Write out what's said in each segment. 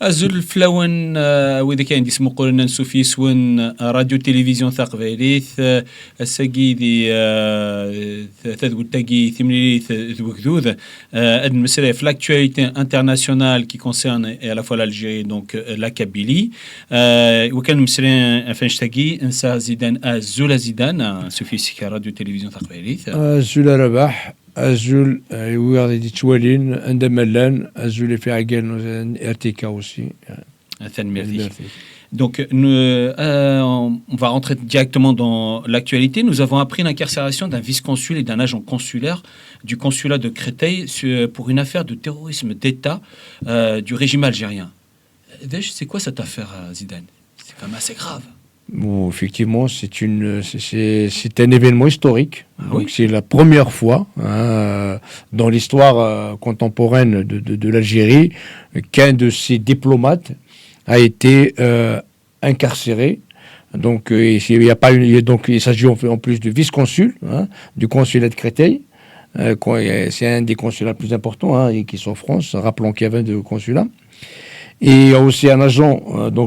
أزل فلون وإذا كان اسمه قلنا نسوفي سون راديو تلفزيون ثقفيليث السجيدي تذكر تجي ثمانية ذوذ أدن مسألة في l'actualité internationale qui concerne à la fois l'Algérie donc la Kabylie وكان مسألة فنشتاقي إنسا زيدان أزول زيدان سوفي سكا راديو تلفزيون ثقفيليث أزول رباح أزول يوارد يتوالين عندما لان أزول في عقل RTK aussi. Donc, on va rentrer directement dans l'actualité. Nous avons appris l'incarcération d'un vice-consul et d'un agent consulaire du consulat de Créteil pour une affaire de terrorisme d'État du régime algérien. C'est quoi cette affaire, Zidane? C'est quand même assez grave. Bon, effectivement, c'est un événement historique. Donc, oui. c'est la première fois dans l'histoire contemporaine de l'Algérie qu'un de ses diplomates a été incarcéré. Donc, il s'agit en plus du vice-consul du consulat de Créteil. C'est un des consulats les plus importants qui sont en France. Rappelons qu'il y avait deux consulats. Et il y a aussi un agent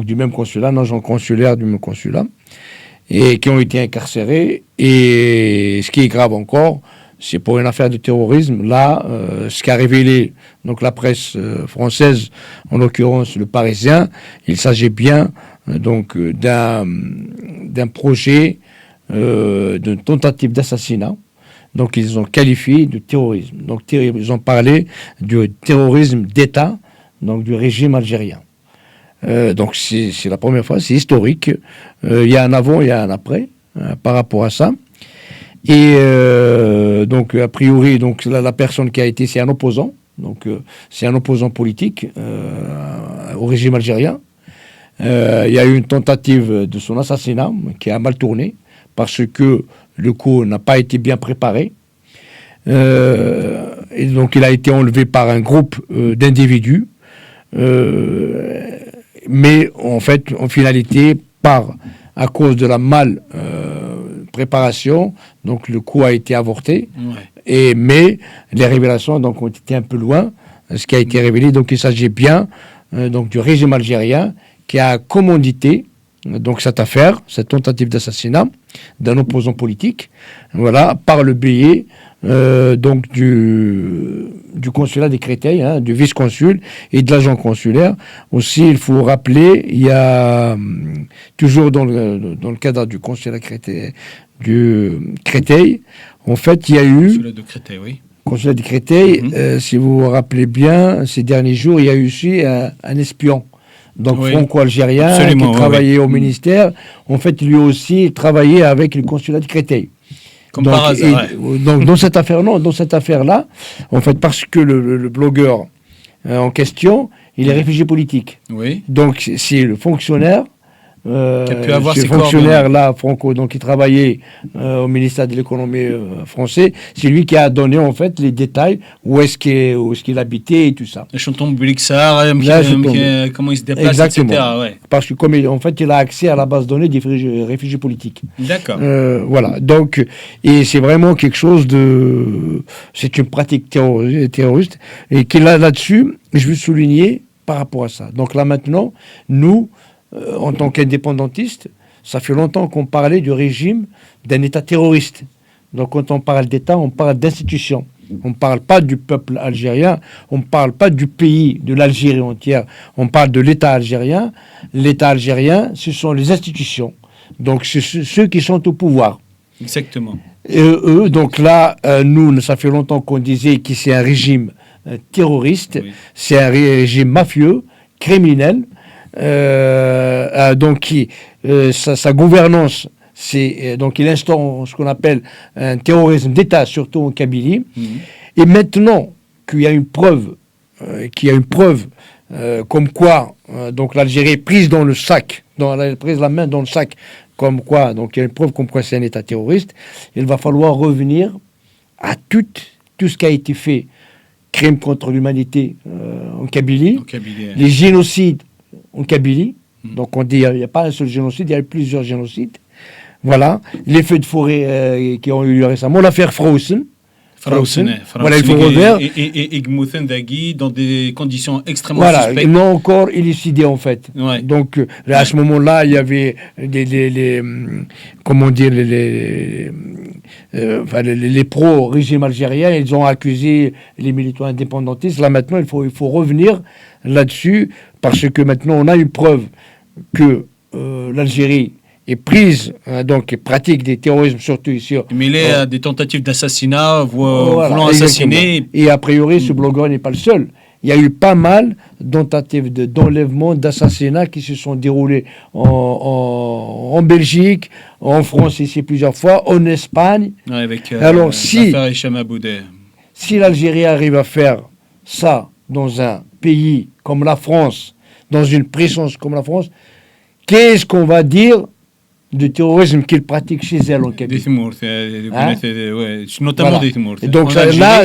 du même consulat, un agent consulaire du même consulat, et qui ont été incarcérés. Et ce qui est grave encore, c'est pour une affaire de terrorisme. Là, ce qu'a révélé donc la presse française, en l'occurrence le Parisien, il s'agit bien donc d'un projet, d'une tentative d'assassinat. Donc ils ont qualifié de terrorisme. Donc ils ont parlé du terrorisme d'État. Donc du régime algérien. Donc c'est la première fois, c'est historique. Il y a un avant, il y a un après par rapport à ça. Et donc a priori, donc la personne qui a été, c'est un opposant. Donc c'est un opposant politique au régime algérien. Il y a eu une tentative de son assassinat qui a mal tourné parce que le coup n'a pas été bien préparé. Et donc il a été enlevé par un groupe d'individus. Mais en fait, en finalité, à cause de la mal préparation, donc le coup a été avorté. Ouais. Mais les révélations donc ont été un peu loin. Ce qui a été révélé, donc il s'agit bien donc du régime algérien qui a commandité donc cette affaire, cette tentative d'assassinat d'un opposant politique, voilà, par le biais donc du consulat de Créteil, du vice-consul et de l'agent consulaire. Aussi, il faut rappeler, il y a toujours dans le cadre du consulat du Créteil, en fait, il y a eu... Consulat de Créteil, oui. Consulat de Créteil, si vous vous rappelez bien, ces derniers jours, il y a eu aussi un espion. Donc franco-algérien qui travaillait au ministère, en fait lui aussi travaillait avec le consulat de Créteil. Comme par hasard. Donc dans cette affaire-là, en fait parce que le blogueur en question, il est réfugié politique. Oui. Donc c'est le fonctionnaire. Ce fonctionnaire-là, Franco, donc qui travaillait au ministère de l'économie français, c'est lui qui a donné en fait les détails où est-ce qu'il habitait et tout ça. Le chanton Blixar, comment il se déplace, exactement. Etc. Ouais. Parce que comme en fait il a accès à la base de données des réfugiés politiques. D'accord. Voilà. Donc et c'est vraiment quelque chose c'est une pratique terroriste et qui là-dessus, je veux souligner par rapport à ça. Donc là maintenant, nous en tant qu'indépendantistes, ça fait longtemps qu'on parlait du régime d'un État terroriste. Donc quand on parle d'État, on parle d'institutions. On ne parle pas du peuple algérien, on ne parle pas du pays, de l'Algérie entière. On parle de l'État algérien. L'État algérien, ce sont les institutions. Donc c'est ceux qui sont au pouvoir. Exactement. Et eux, donc là, nous, ça fait longtemps qu'on disait que c'est un régime terroriste, oui. C'est un régime mafieux, criminel. Donc sa gouvernance, donc il instaure ce qu'on appelle un terrorisme d'État, surtout en Kabylie. Et maintenant qu'il y a une preuve, comme quoi donc l'Algérie est prise dans le sac, prise la main dans le sac, comme quoi donc il y a une preuve comme quoi c'est un État terroriste, il va falloir revenir à tout ce qui a été fait, crimes contre l'humanité en Kabylie, les génocides en Kabylie. Donc on dit il n'y a pas un seul génocide, il y a eu plusieurs génocides. Voilà, les feux de forêt qui ont eu lieu récemment, l'affaire Frozen, Voilà, il faut revenir. Et dans des conditions extrêmement voilà, suspectes. non encore élucidé en fait. Ouais. Donc à ce moment-là, il y avait comment dire, les pro-régime algérien, ils ont accusé les militants indépendantistes. Là maintenant, il faut revenir là-dessus parce que maintenant on a une preuve que l'Algérie est prise, donc et pratique des terrorismes surtout ici. Mais il y a des tentatives d'assassinat, Voilà, voulant assassiner. Et a priori, ce blogueur n'est pas le seul. Il y a eu pas mal de tentatives d'enlèvement, d'assassinats qui se sont déroulées en Belgique, en France ici plusieurs fois, en Espagne. Ouais, avec alors si l'Algérie arrive à faire ça dans un pays comme la France, dans une puissance comme la France, qu'est-ce qu'on va dire du terrorisme qu'ils pratiquent chez elle en Kabylie. Notamment des Timours. Et donc là,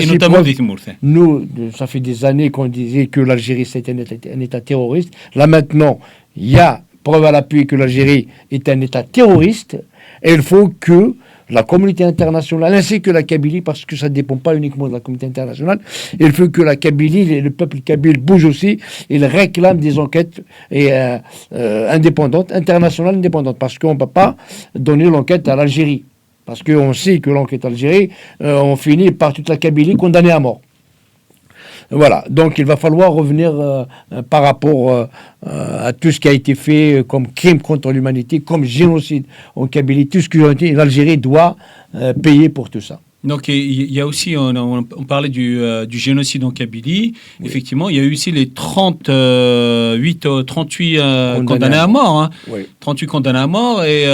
nous, ça fait des années qu'on disait que l'Algérie c'était un État terroriste. Là maintenant, il y a preuve à l'appui que l'Algérie est un État terroriste. Et il faut que la communauté internationale, ainsi que la Kabylie, parce que ça ne dépend pas uniquement de la communauté internationale, il faut que la Kabylie, le peuple kabyle bouge aussi, il réclame des enquêtes indépendantes, internationales indépendantes, parce qu'on ne peut pas donner l'enquête à l'Algérie. Parce qu'on sait que l'enquête Algérie, on finit par toute la Kabylie condamnée à mort. Voilà, donc il va falloir revenir par rapport à tout ce qui a été fait comme crime contre l'humanité, comme génocide en Kabylie, tout ce que l'Algérie doit payer pour tout ça. Donc il y a aussi, on parlait du génocide en Kabylie. Oui. Effectivement, il y a eu aussi les 38 condamnés à mort. Hein. Oui. 38 condamnés à mort et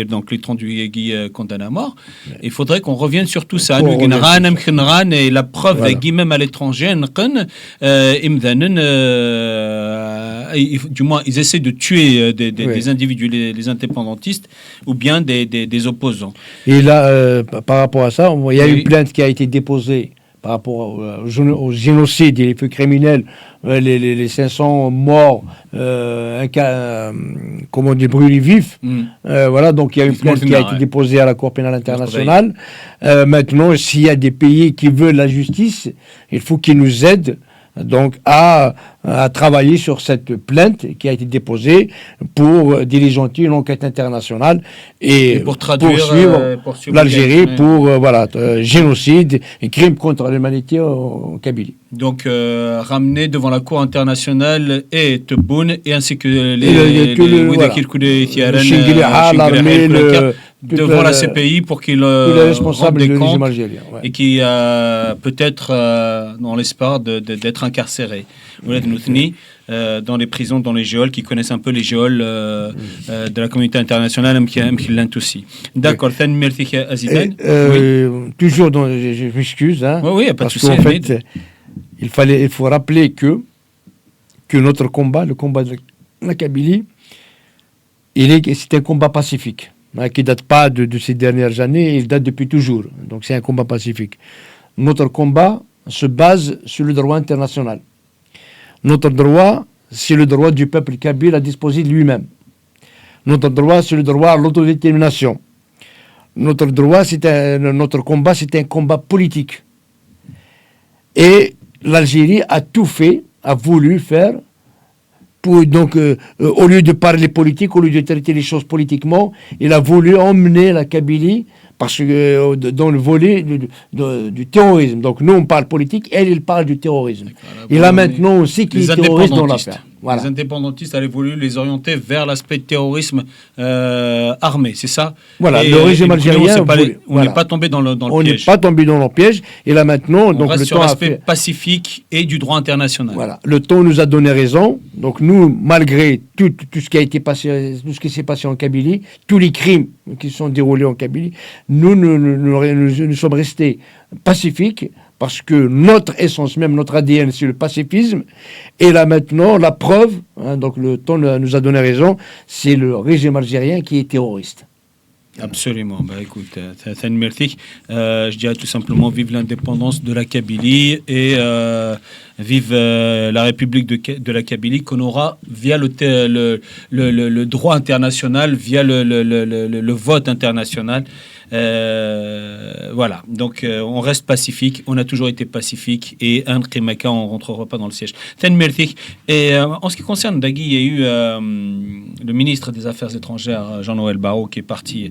donc les 38 condamnés à mort. Il faudrait qu'on revienne sur tout ça. Et la preuve voilà. Même à l'étranger, du moins ils essaient de tuer des individus, les indépendantistes, ou bien des opposants. Et là, par rapport à ça, il y a une plainte qui a été déposée par rapport au génocide et les faits criminels, les 500 morts, comment on dit, brûlés vifs. Voilà, donc il y a une plainte qui a été déposée à la Cour pénale internationale. Maintenant, s'il y a des pays qui veulent la justice, il faut qu'ils nous aident. Donc à travailler sur cette plainte qui a été déposée pour diligenter une enquête internationale et pour poursuivre l'Algérie pour génocide et crime contre l'humanité en Kabylie. Donc ramener devant la Cour internationale et Tebboune et ainsi que l'armée devant la CPI pour qu'il responsable des comptes et qui peut-être dans l'espoir d'être incarcéré dans les prisons, dans les géoles, qui connaissent un peu les géoles de la communauté internationale, qui aussi. D'accord. Toujours, je m'excuse, hein, oui, parce qu'en fait, il faut rappeler que notre combat, le combat de la Kabylie, c'est un combat pacifique. Qui ne date pas de ces dernières années, il date depuis toujours. Donc c'est un combat pacifique. Notre combat se base sur le droit international. Notre droit, c'est le droit du peuple kabyle à disposer de lui-même. Notre droit, c'est le droit à l'autodétermination. Notre combat, c'est un combat politique. Et l'Algérie a tout fait, a voulu faire, donc, au lieu de parler politique, au lieu de traiter les choses politiquement, il a voulu emmener la Kabylie parce que dans le volet du terrorisme. Donc nous on parle politique, il parle du terrorisme. Et là maintenant aussi qu'il est terroriste dans l'affaire. Voilà. Les indépendantistes avaient voulu les orienter vers l'aspect terrorisme armé, c'est ça. Voilà, le régime algérien. On n'est pas tombé dans le piège. On n'est pas tombé dans le piège. Et là maintenant, on reste sur l'aspect pacifique et du droit international. Voilà, le temps nous a donné raison. Donc nous, malgré tout ce qui a été passé, tout ce qui s'est passé en Kabylie, tous les crimes qui se sont déroulés en Kabylie, nous sommes restés pacifiques. Parce que notre essence même, notre ADN, c'est le pacifisme. Et là maintenant, la preuve, donc le temps nous a donné raison, c'est le régime algérien qui est terroriste. Absolument. Écoute, je dirais tout simplement vive l'indépendance de la Kabylie et vive la République de la Kabylie, qu'on aura via le droit international, via le vote international. Voilà, donc on reste pacifique, on a toujours été pacifique, et un Qimaka, on ne rentrera pas dans le siège. Et en ce qui concerne Dagui, il y a eu le ministre des Affaires étrangères, Jean-Noël Barrot, qui est parti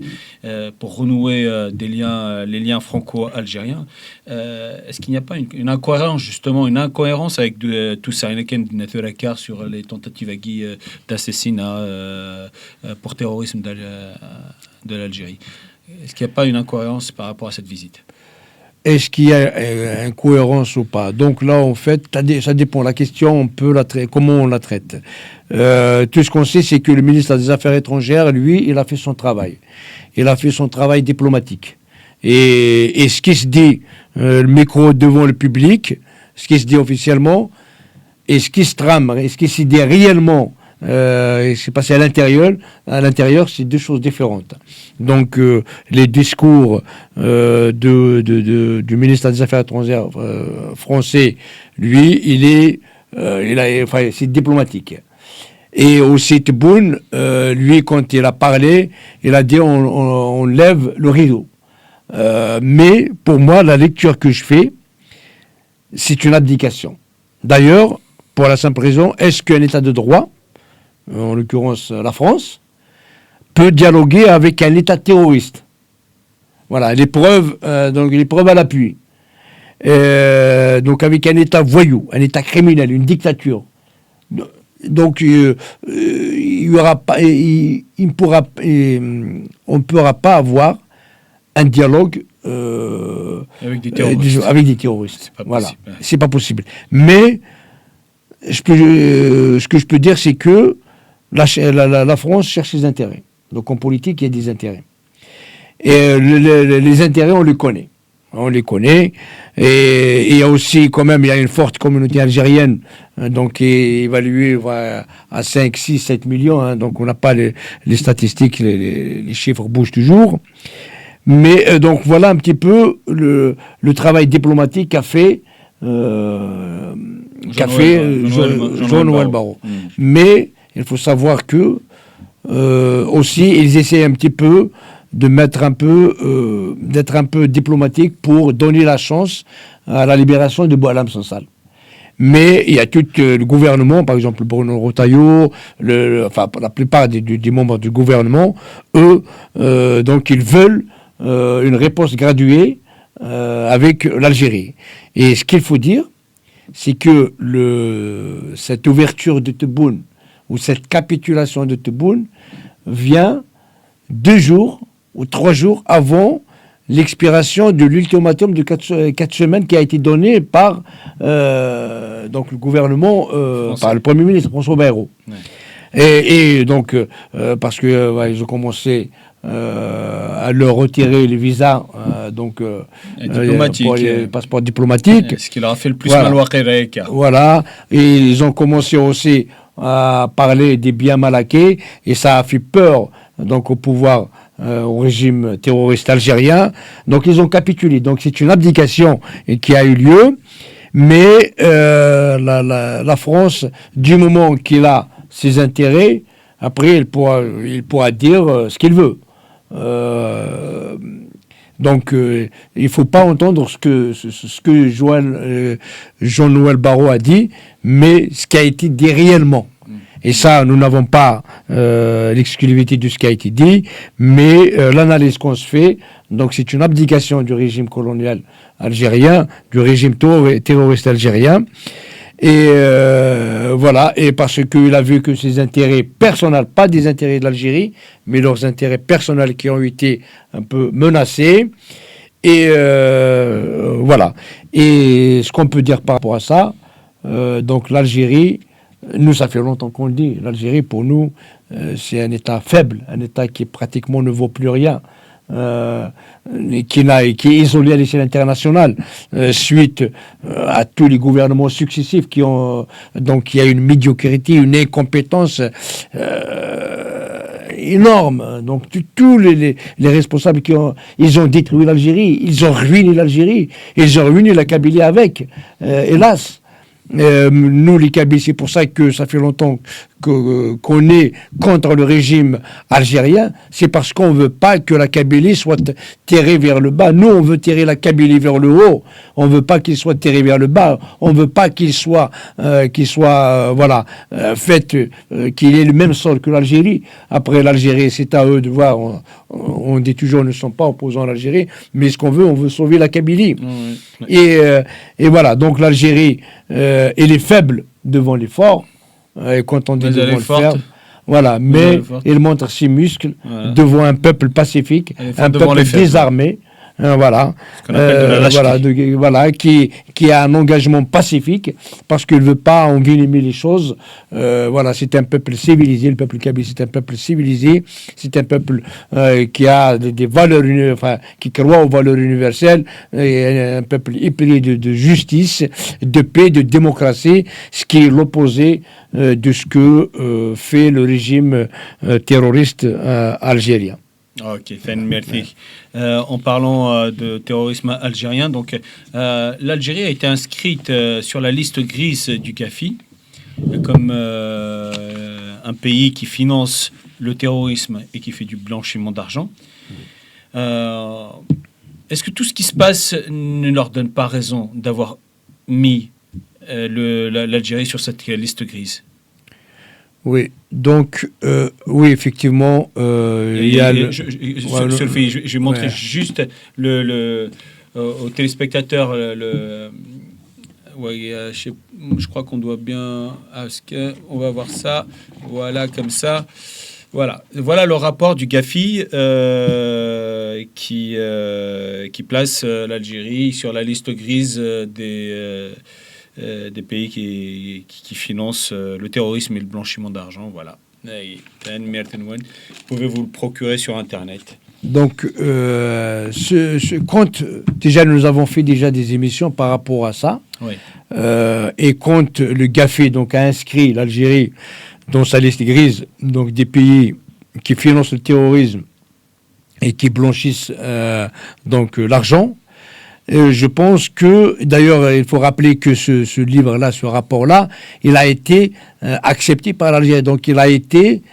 pour renouer les liens franco-algériens. Est-ce qu'il n'y a pas une incohérence, justement, avec tout ça, sur les tentatives d'assassinat pour terrorisme de l'Algérie? Est-ce qu'il n'y a pas une incohérence par rapport à cette visite? Est-ce qu'il y a incohérence ou pas? Donc là, en fait, ça dépend. La question, comment on la traite. Tout ce qu'on sait, c'est que le ministre des Affaires étrangères, lui, il a fait son travail. Il a fait son travail diplomatique. Et ce qui se dit, le micro devant le public, ce qui se dit officiellement, et ce qui se trame, et ce qui se dit réellement, et c'est passé à l'intérieur, c'est deux choses différentes. Donc les discours du ministre des Affaires étrangères français, lui, c'est diplomatique. Et aussi Tebboune, lui, quand il a parlé, il a dit on lève le rideau. Mais pour moi, la lecture que je fais, c'est une abdication. D'ailleurs, pour la simple raison, est-ce qu'un État de droit, en l'occurrence la France, peut dialoguer avec un État terroriste? Voilà, les preuves à l'appui. Donc avec un État voyou, un État criminel, une dictature. Donc on ne pourra pas avoir un dialogue avec des terroristes. Voilà, c'est pas possible. Mais ce que je peux dire, c'est que la France cherche ses intérêts. Donc en politique, il y a des intérêts. Et les intérêts, on les connaît. Et il y a aussi, quand même, il y a une forte communauté algérienne, donc qui est évaluée à 5, 6, 7 millions. Hein, donc on n'a pas les statistiques, les chiffres bougent toujours. Mais donc voilà un petit peu le travail diplomatique qu'a fait Jean-Noël Barrot. Mais il faut savoir que aussi ils essaient un petit peu d'être un peu diplomatique pour donner la chance à la libération de Boualem Sansal. Mais il y a tout le gouvernement, par exemple Bruno Retailleau, la plupart des membres du gouvernement, eux, donc ils veulent une réponse graduée avec l'Algérie. Et ce qu'il faut dire, c'est que cette ouverture de Tebboune, ou cette capitulation de Tebboune, vient 2 jours ou 3 jours avant l'expiration de l'ultimatum de 4 semaines qui a été donné par donc le gouvernement, par le Premier ministre François Bayrou. Ouais. Et donc, parce que ils ont commencé à leur retirer les visas pour les passeports diplomatiques. Ce qui leur a fait le plus mal au Québec. Voilà. Et ils ont commencé aussi à parler des biens malaqués, et ça a fait peur donc au pouvoir, au régime terroriste algérien. Donc ils ont capitulé. Donc c'est une abdication qui a eu lieu. Mais la France, du moment qu'il a ses intérêts, après il pourra dire ce qu'il veut. Donc il ne faut pas entendre ce que Jean-Noël Barrot a dit, mais ce qui a été dit réellement. Et ça, nous n'avons pas l'exclusivité de ce qui a été dit, mais l'analyse qu'on se fait, donc c'est une abdication du régime colonial algérien, du régime terroriste algérien. Et voilà, et parce qu'il a vu que ses intérêts personnels, pas des intérêts de l'Algérie, mais leurs intérêts personnels qui ont été un peu menacés. Et voilà. Et ce qu'on peut dire par rapport à ça, donc l'Algérie, nous, ça fait longtemps qu'on le dit, l'Algérie, pour nous, c'est un État faible, un État qui pratiquement ne vaut plus rien. Qui est isolé à l'échelle internationale suite à tous les gouvernements successifs qui ont donc il y a une médiocrité, une incompétence énorme. Donc tous les responsables ils ont détruit l'Algérie, ils ont ruiné l'Algérie, ils ont ruiné la Kabylie avec, hélas. Nous, les Kabyles, c'est pour ça que ça fait longtemps qu'on est contre le régime algérien. C'est parce qu'on ne veut pas que la Kabylie soit tirée vers le bas. Nous, on veut tirer la Kabylie vers le haut. On ne veut pas qu'il soit tiré vers le bas. On ne veut pas qu'il soit fait, qu'il ait le même sort que l'Algérie. Après, l'Algérie, c'est à eux de voir. On dit toujours, ne sont pas opposants à l'Algérie, mais ce qu'on veut, on veut sauver la Kabylie. Et voilà, donc l'Algérie, elle est faible devant les forts. Et quand on dit devant le fer, voilà, mais il montre ses muscles devant un peuple pacifique, un peuple désarmé. Voilà, qui a un engagement pacifique parce qu'il ne veut pas envenimer les choses. Voilà, c'est un peuple civilisé, le peuple kabyle, c'est un peuple civilisé, c'est un peuple qui a des valeurs, qui croit aux valeurs universelles, et un peuple épris de justice, de paix, de démocratie, ce qui est l'opposé de ce que fait le régime terroriste algérien. Ok, merci. En parlant de terrorisme algérien, donc l'Algérie a été inscrite sur la liste grise du GAFI comme un pays qui finance le terrorisme et qui fait du blanchiment d'argent. Est-ce que tout ce qui se passe ne leur donne pas raison d'avoir mis l'Algérie sur cette liste grise? Oui, donc, oui, effectivement, il y a je vais montrer juste aux téléspectateurs je crois qu'on doit bien... on va voir ça, voilà, comme ça. Voilà le rapport du GAFI qui place l'Algérie sur la liste grise des pays qui financent le terrorisme et le blanchiment d'argent. Voilà. Vous pouvez vous le procurer sur Internet. Donc, quand déjà nous avons fait déjà des émissions par rapport à ça, oui. Et quand le GAFI donc a inscrit l'Algérie dans sa liste grise, donc des pays qui financent le terrorisme et qui blanchissent l'argent. Je pense que, d'ailleurs, il faut rappeler que ce livre-là, ce rapport-là, il a été accepté par l'Algérie. Donc, il a été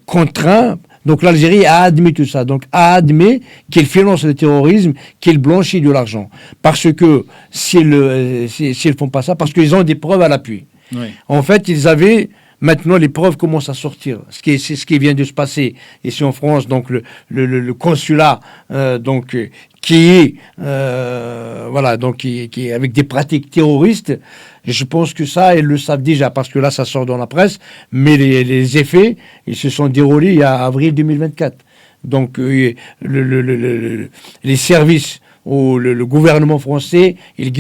contraint. Donc, l'Algérie a admis tout ça. Donc, a admis qu'il finance le terrorisme, qu'il blanchit de l'argent. Parce que, s'ils font pas ça, parce qu'ils ont des preuves à l'appui. Oui. En fait, ils avaient... Maintenant, les preuves commencent à sortir. C'est ce qui vient de se passer ici en France. Donc, le consulat, qui est avec des pratiques terroristes. Et je pense que ça, ils le savent déjà parce que là, ça sort dans la presse. Mais les effets, ils se sont déroulés en avril 2024. Donc, les services ou le gouvernement français et les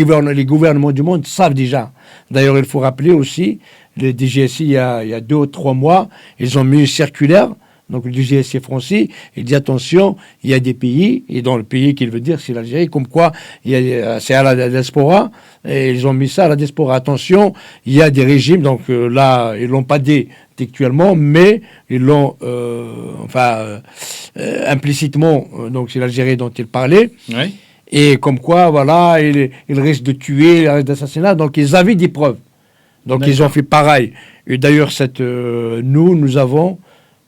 gouvernements du monde savent déjà. D'ailleurs, il faut rappeler aussi, le DGSI, il y a 2 ou 3 mois, ils ont mis une circulaire. Donc le DGSI français, il dit attention, il y a des pays, et dans le pays qu'il veut dire, c'est l'Algérie, comme quoi c'est à la diaspora, et ils ont mis ça à la diaspora. Attention, il y a des régimes, donc là, ils ne l'ont pas dit textuellement, mais ils l'ont, implicitement, donc c'est l'Algérie dont il parlait. Oui. Et comme quoi, voilà, ils risquent de tuer, ils risquent d'assassinat, donc ils avaient des preuves. Donc ils ont fait pareil. Et d'ailleurs, nous avons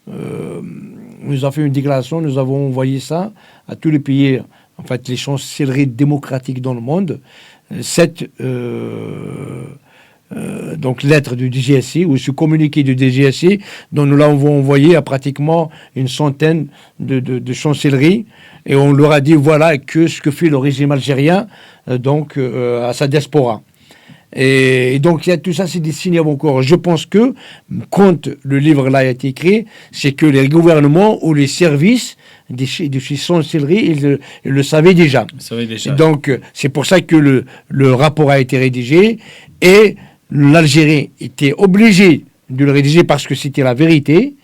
fait une déclaration, nous avons envoyé ça à tous les pays, en fait, les chancelleries démocratiques dans le monde. Cette lettre du DGSI, ou ce communiqué du DGSI, dont nous l'avons envoyé à pratiquement une centaine de chancelleries, et on leur a dit, voilà, ce que fait le régime algérien, à sa diaspora. Et donc, tout ça, c'est des signes avant-coureurs. Je pense que, quand le livre-là a été écrit, c'est que les gouvernements ou les services de chez chancellerie, ils le savaient déjà. Donc, c'est pour ça que le rapport a été rédigé, et l'Algérie était obligée de le rédiger parce que c'était la vérité.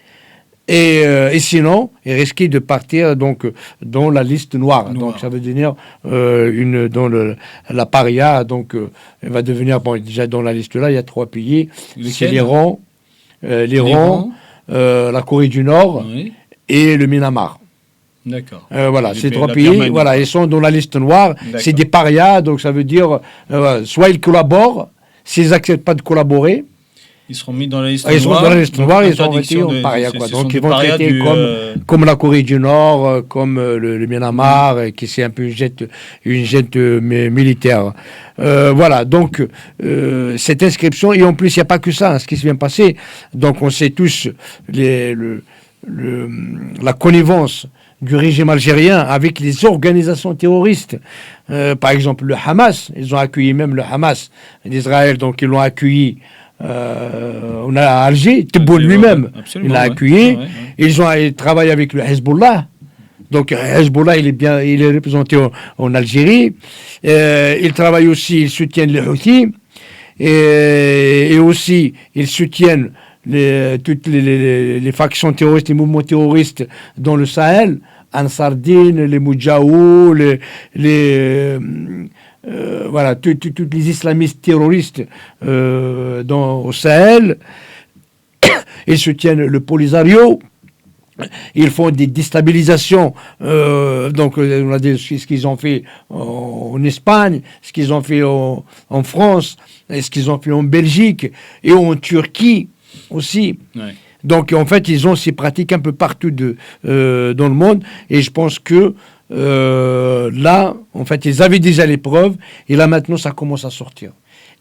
Et sinon, il risquait de partir dans la liste noire. Donc ça veut dire la paria. Donc elle va devenir déjà dans la liste là. Il y a 3 pays. C'est l'Iran, la Corée du Nord, oui, et le Myanmar. D'accord. Voilà, ces 3 pays, voilà, ils sont dans la liste noire. C'est des parias. Donc ça veut dire soit ils collaborent, S'ils n'acceptent pas de collaborer, ils seront mis dans la liste ils seront noire. dans la liste noire, ils sont Interdiction traités en paria, quoi. ce Donc sont ils vont des parias traiter comme la Corée du Nord, comme le Myanmar, qui c'est un peu une jette militaire. Voilà, donc cette inscription, et en plus il n'y a pas que ça, hein, ce qui se vient passer. Donc on sait tous la connivence du régime algérien avec les organisations terroristes. Par exemple, le Hamas, ils ont accueilli même le Hamas d'Israël, donc ils l'ont accueilli. On a à Alger, Tebboune lui-même, il l'a accueilli. Ils travaillent avec le Hezbollah. Donc Hezbollah, il est représenté en Algérie. Ils travaillent aussi, ils soutiennent les Houthis. Et aussi, ils soutiennent toutes les factions terroristes, les mouvements terroristes dans le Sahel. Ansar Din, les Moudjaou, voilà, tous les islamistes terroristes au Sahel. Ils soutiennent le Polisario. Ils font des déstabilisations. Donc, on a dit ce qu'ils ont fait en Espagne, ce qu'ils ont fait en France, ce qu'ils ont fait en Belgique et en Turquie aussi. Ouais. Donc, en fait, ils ont ces pratiques un peu partout dans le monde. Et je pense que là, en fait, ils avaient déjà les preuves. Et là, maintenant, ça commence à sortir.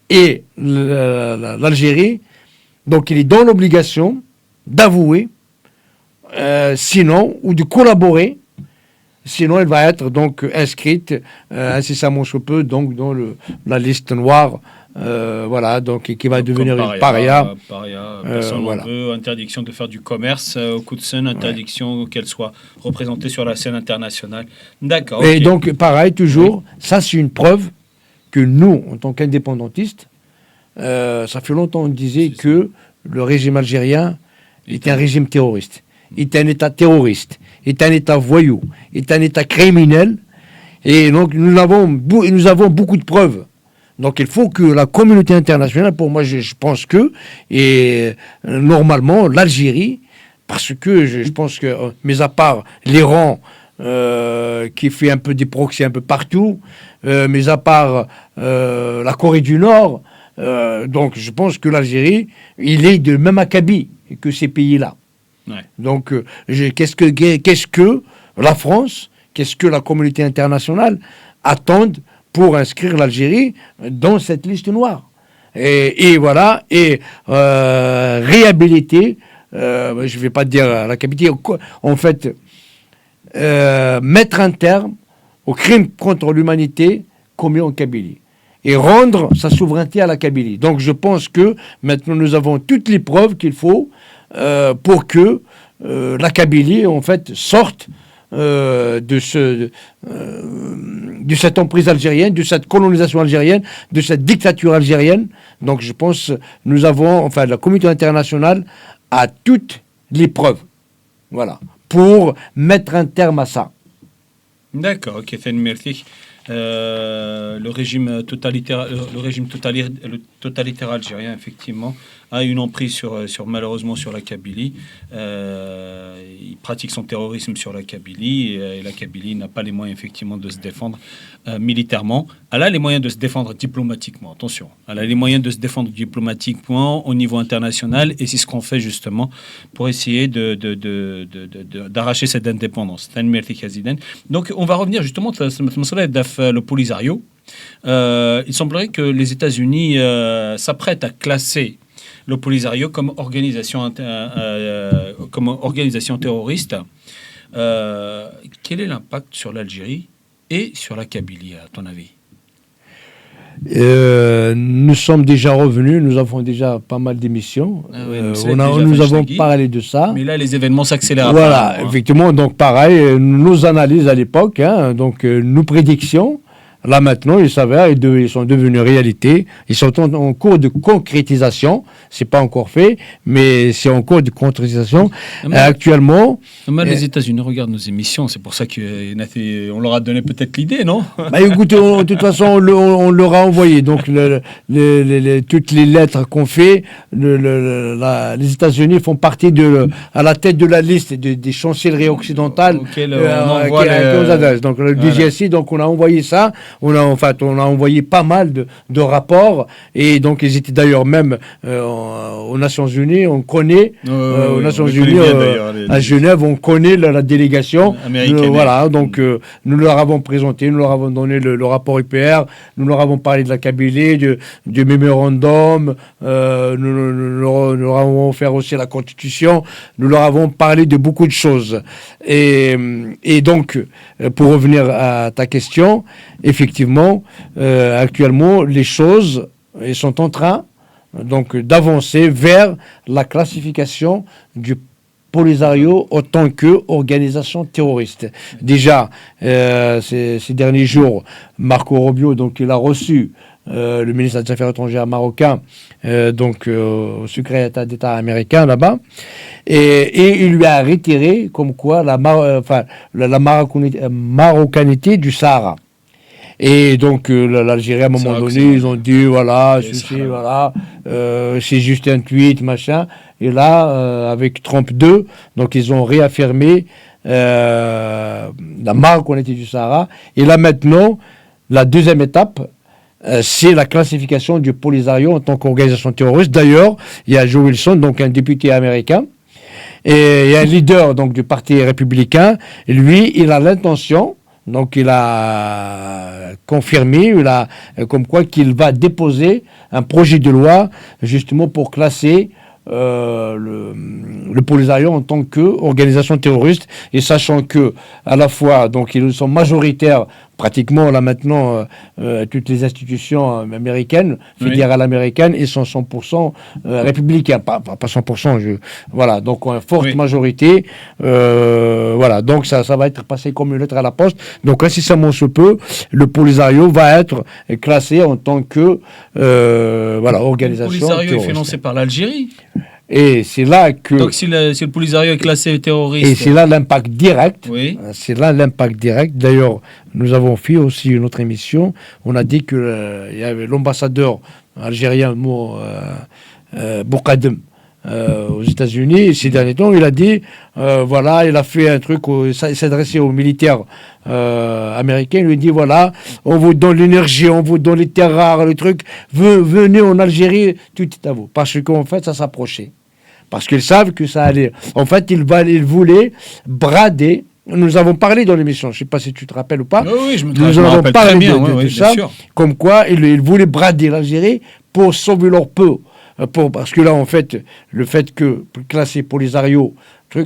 Et l'Algérie, donc, il est dans l'obligation d'avouer, sinon, ou de collaborer. Sinon, elle va être donc inscrite incessamment sous peu donc, dans la liste noire. Voilà, donc qui va devenir une paria. Personne voilà. Veut, interdiction de faire du commerce au coup de scène, interdiction qu'elle soit représentée sur la scène internationale. D'accord. Et donc, pareil, toujours, ça c'est une preuve que nous, en tant qu'indépendantistes, ça fait longtemps qu'on disait que le régime algérien est un régime terroriste, est un État terroriste, est un État voyou, est un État criminel. Et donc, nous avons beaucoup de preuves. Donc il faut que la communauté internationale, pour moi je pense que, et normalement l'Algérie, parce que je pense que, mis à part l'Iran qui fait un peu des proxys un peu partout, mis à part la Corée du Nord, donc je pense que l'Algérie, il est de même acabit que ces pays-là. Ouais. Donc qu'est-ce que la France, qu'est-ce que la communauté internationale attendent pour inscrire l'Algérie dans cette liste noire. Et voilà, et réhabiliter, je ne vais pas dire la capitale, en fait, mettre un terme aux crimes contre l'humanité commis en Kabylie et rendre sa souveraineté à la Kabylie. Donc je pense que maintenant nous avons toutes les preuves qu'il faut pour que la Kabylie, en fait, sorte de cette emprise algérienne, de cette colonisation algérienne, de cette dictature algérienne. Donc je pense nous avons, enfin la communauté internationale a toutes les preuves, voilà, pour mettre un terme à ça. D'accord, ok, merci. Le régime totalitaire algérien, effectivement, a une emprise malheureusement sur la Kabylie. Il pratique son terrorisme sur la Kabylie et la Kabylie n'a pas les moyens, effectivement, de se défendre militairement. Elle a les moyens de se défendre diplomatiquement, attention. Elle a les moyens de se défendre diplomatiquement au niveau international et c'est ce qu'on fait justement pour essayer d'arracher cette indépendance. Donc, on va revenir justement sur le Polisario. Il semblerait que les États-Unis s'apprêtent à classer le Polisario comme organisation terroriste. Quel est l'impact sur l'Algérie et sur la Kabylie, à ton avis ? Nous sommes déjà revenus, nous avons déjà pas mal d'émissions. Nous avons parlé de ça. Mais là, les événements s'accélèrent. Voilà, effectivement. Donc, pareil, nos analyses à l'époque, donc nos prédictions. Là, maintenant, ils s'avèrent, ils sont devenus réalité. Ils sont en cours de concrétisation. C'est pas encore fait, mais c'est en cours de concrétisation. Actuellement. Les États-Unis regardent nos émissions. C'est pour ça qu'on leur a donné peut-être l'idée, non ? Écoutez, de toute façon, on leur a envoyé. Donc, toutes les lettres qu'on fait, les États-Unis font partie à la tête de la liste des chancelleries occidentales. On envoie donc, le DGSI, donc on a envoyé ça. on a envoyé pas mal de rapports, et donc ils étaient d'ailleurs même aux Nations Unies. On connaît aux Nations Unies à Genève, on connaît la délégation américaine. Voilà, donc nous leur avons présenté, nous leur avons donné le rapport UPR, nous leur avons parlé de la Kabylie, du mémorandum, nous leur avons offert aussi la Constitution, nous leur avons parlé de beaucoup de choses. Et donc, pour revenir à ta question, effectivement, actuellement, les choses sont en train donc d'avancer vers la classification du Polisario en tant qu'organisation terroriste. Déjà, ces derniers jours, Marco Rubio, donc, il a reçu le ministre des Affaires étrangères marocain, au secrétaire d'État américain là-bas, et il lui a retiré comme quoi la marocanité du Sahara. Et donc l'Algérie, à un moment donné, ils ont dit voilà, c'est juste un tweet, machin. Et là, avec Trump 2, donc ils ont réaffirmé la marocanité du Sahara. Et là maintenant, la deuxième étape, c'est la classification du Polisario en tant qu'organisation terroriste. D'ailleurs, il y a Joe Wilson, donc un député américain, et il y a un leader donc du parti républicain. Et lui, il a l'intention. Donc il a confirmé, comme quoi qu'il va déposer un projet de loi justement pour classer le Polisario en tant qu'organisation terroriste, et sachant que à la fois donc ils sont majoritaires pratiquement là maintenant toutes les institutions américaines, fédérales américaines, ils sont 100% républicains, pas 100%, voilà, donc une forte majorité, voilà, donc ça va être passé comme une lettre à la poste. Donc incessamment se peut, le Polisario va être classé en tant que organisation terroriste. Le Polisario est financé par l'Algérie. Et c'est là que... Donc si le Polisario est classé terroriste... Et c'est là l'impact direct. Oui. C'est là l'impact direct. D'ailleurs, nous avons fait aussi une autre émission. On a dit qu'il y avait l'ambassadeur algérien, Boukadem, aux États-Unis. Ces derniers temps, il a dit, il a fait un truc, il s'est adressé aux militaires américains. Il lui dit, voilà, on vous donne l'énergie, on vous donne les terres rares, les trucs. Venez en Algérie, tout est à vous. Parce qu'en fait, ça s'approchait. Parce qu'ils savent que ça allait. En fait, ils voulaient brader. Nous avons parlé dans l'émission, je ne sais pas si tu te rappelles ou pas. Oui, je me rappelle très bien de ça. Sûr. Comme quoi, ils voulaient brader l'Algérie pour sauver leur peau. Parce que là, en fait, le fait que classer Polisario,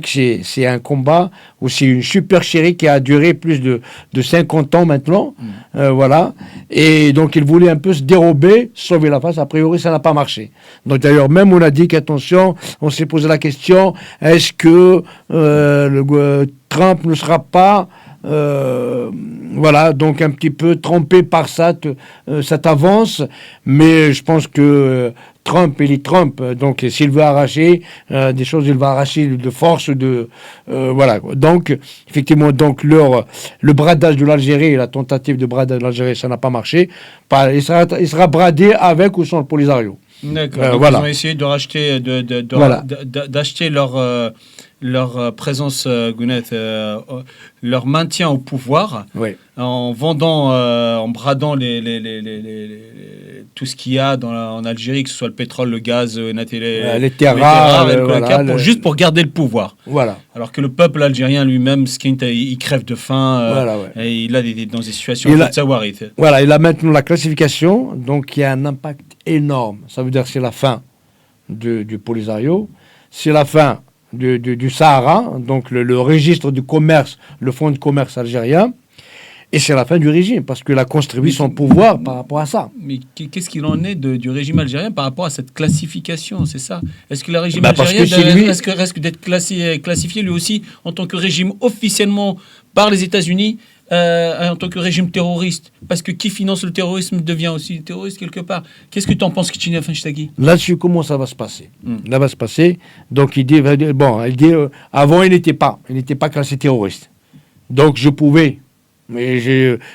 c'est un combat ou c'est une supercherie qui a duré plus de 50 ans maintenant. Voilà. Et donc, ils voulaient un peu se dérober, sauver la face. A priori, ça n'a pas marché. Donc, d'ailleurs, même on a dit qu'attention, on s'est posé la question, est-ce que Trump ne sera pas donc un petit peu trompé par cette avance, mais je pense que Trump, il est Trump, donc s'il veut arracher des choses, il va arracher de force, voilà. Donc, effectivement, donc le bradage de l'Algérie, la tentative de bradage de l'Algérie, ça n'a pas marché. Il sera bradé avec ou sans le Polisario. D'accord. Ils ont essayé de racheter, d'acheter leur présence, leur maintien au pouvoir, en vendant, en bradant tout ce qu'il y a en Algérie, que ce soit le pétrole, le gaz, les terres rares, juste pour garder le pouvoir. Voilà. Alors que le peuple algérien lui-même, il crève de faim, et il a dans des situations de tsawarit. Voilà, il a maintenant la classification, donc il y a un impact énorme. Ça veut dire que c'est la fin du Polisario, c'est la fin du Sahara, donc le registre du commerce, le fonds de commerce algérien, et c'est la fin du régime, parce qu'il a construit son pouvoir par rapport à ça. Mais qu'est-ce qu'il en est du régime algérien par rapport à cette classification, c'est ça? Est-ce que le régime algérien risque d'être classifié lui aussi en tant que régime officiellement par les États-Unis, en tant que régime terroriste? Parce que qui finance le terrorisme devient aussi terroriste quelque part. Qu'est-ce que tu en penses, Kichine Afenshtaghi? Là-dessus, comment ça va se passer? Là va se passer. Donc il dit, avant il n'était pas classé terroriste. Donc je pouvais, mais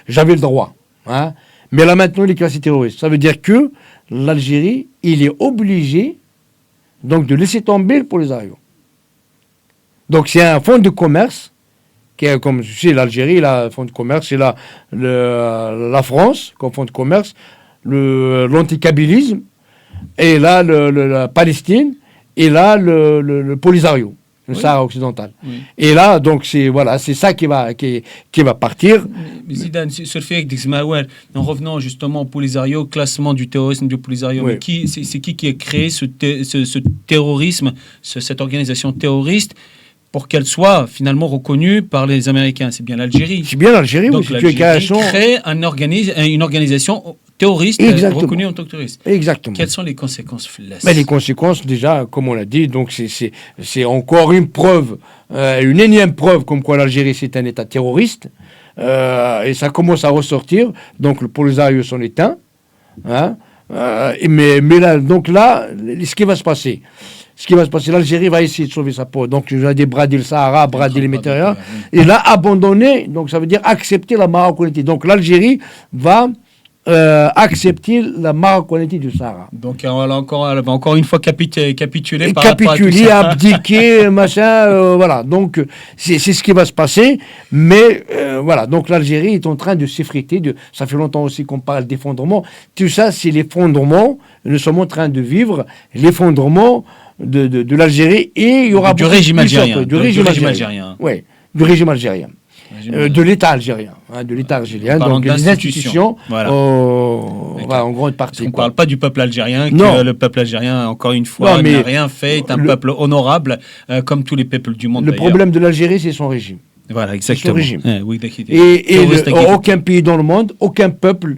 j'avais le droit. Hein. Mais là maintenant il est classé terroriste. Ça veut dire que l'Algérie, il est obligé donc de laisser tomber le Polisario. Donc c'est un fonds de commerce qui est comme tu sais, l'Algérie, la fonds de commerce, c'est la France comme fonds de commerce, l'anticabilisme, et là la Palestine, et là le Polisario, le Sahara occidental. Oui. Et là, donc c'est ça qui va partir. Zidane, sur le fait que en revenant justement au Polisario, classement du terrorisme du Polisario, oui. C'est qui a créé ce terrorisme, cette organisation terroriste, pour qu'elle soit finalement reconnue par les Américains? C'est bien l'Algérie. C'est bien l'Algérie, donc oui. L'Algérie crée une organisation terroriste reconnue en tant que terroriste. Exactement. Quelles sont les conséquences? Mais les conséquences, déjà, comme on l'a dit, donc c'est encore une preuve, une énième preuve comme quoi l'Algérie c'est un État terroriste, et ça commence à ressortir. Donc le Polisario s'en éteint, hein, mais là, donc là, ce qui va se passer, l'Algérie va essayer de sauver sa peau. Donc, je vais dire brader le Sahara, brader les Méditerranéens. Et là, abandonner, donc ça veut dire accepter la marocanité. Donc, l'Algérie va accepter la marocanité du Sahara. Donc, elle va encore une fois capituler par capituler, abdiquer, machin, voilà. Donc, c'est ce qui va se passer. Mais, voilà. Donc, l'Algérie est en train de s'effriter. Ça fait longtemps aussi qu'on parle d'effondrement. Tout ça, c'est l'effondrement. Nous sommes en train de vivre l'effondrement de l'Algérie, et il y aura du régime algérien. Du régime algérien. Oui, du régime algérien. De l'État algérien. De l'État algérien. Donc, des institutions. Voilà. En grande partie. On ne parle pas du peuple algérien. Le peuple algérien, encore une fois, n'a rien fait. Est un peuple honorable, comme tous les peuples du monde. Le problème de l'Algérie, c'est son régime. Voilà, exactement. Son régime. Et aucun pays dans le monde, aucun peuple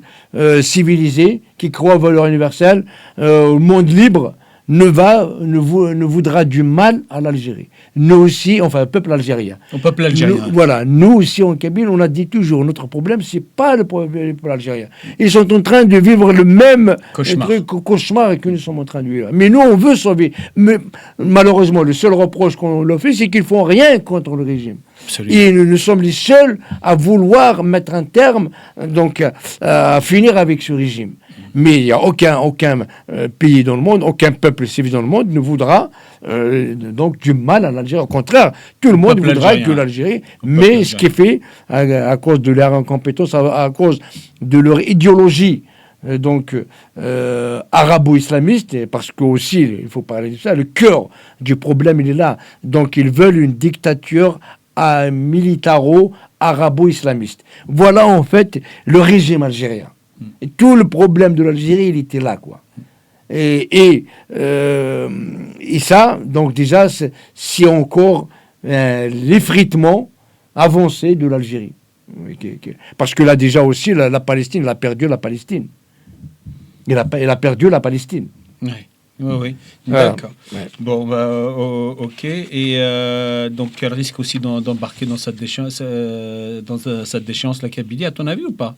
civilisé qui croit aux valeurs universelles, au monde libre, ne voudra du mal à l'Algérie. Nous aussi, enfin, le peuple algérien. Au peuple algérien. Nous aussi, en Kabylie, on a dit toujours, notre problème, c'est pas le peuple algérien. Ils sont en train de vivre le même cauchemar que nous sommes en train de vivre. Mais nous, on veut sauver. Mais malheureusement, le seul reproche qu'on leur fait, c'est qu'ils font rien contre le régime. Absolument. Et nous sommes les seuls à vouloir mettre un terme, donc à finir avec ce régime. Mais il n'y a aucun pays dans le monde, aucun peuple civil dans le monde ne voudra donc du mal à l'Algérie. Au contraire, tout le monde voudra que l'Algérie, mais ce qui est fait à cause de leur incompétence, à cause de leur idéologie arabo-islamiste, parce que aussi, il faut parler de ça, le cœur du problème, il est là. Donc ils veulent une dictature militaro-arabo-islamiste. Voilà en fait le régime algérien. Et tout le problème de l'Algérie, il était là, quoi. Et ça, donc déjà, c'est encore l'effritement avancé de l'Algérie. Parce que là, déjà aussi, la Palestine, elle a perdu la Palestine. Elle a perdu la Palestine. Oui. D'accord. Ouais. Bon, ok. Et donc, elle risque aussi d'embarquer dans cette déchéance, la Kabylie, à ton avis, ou pas?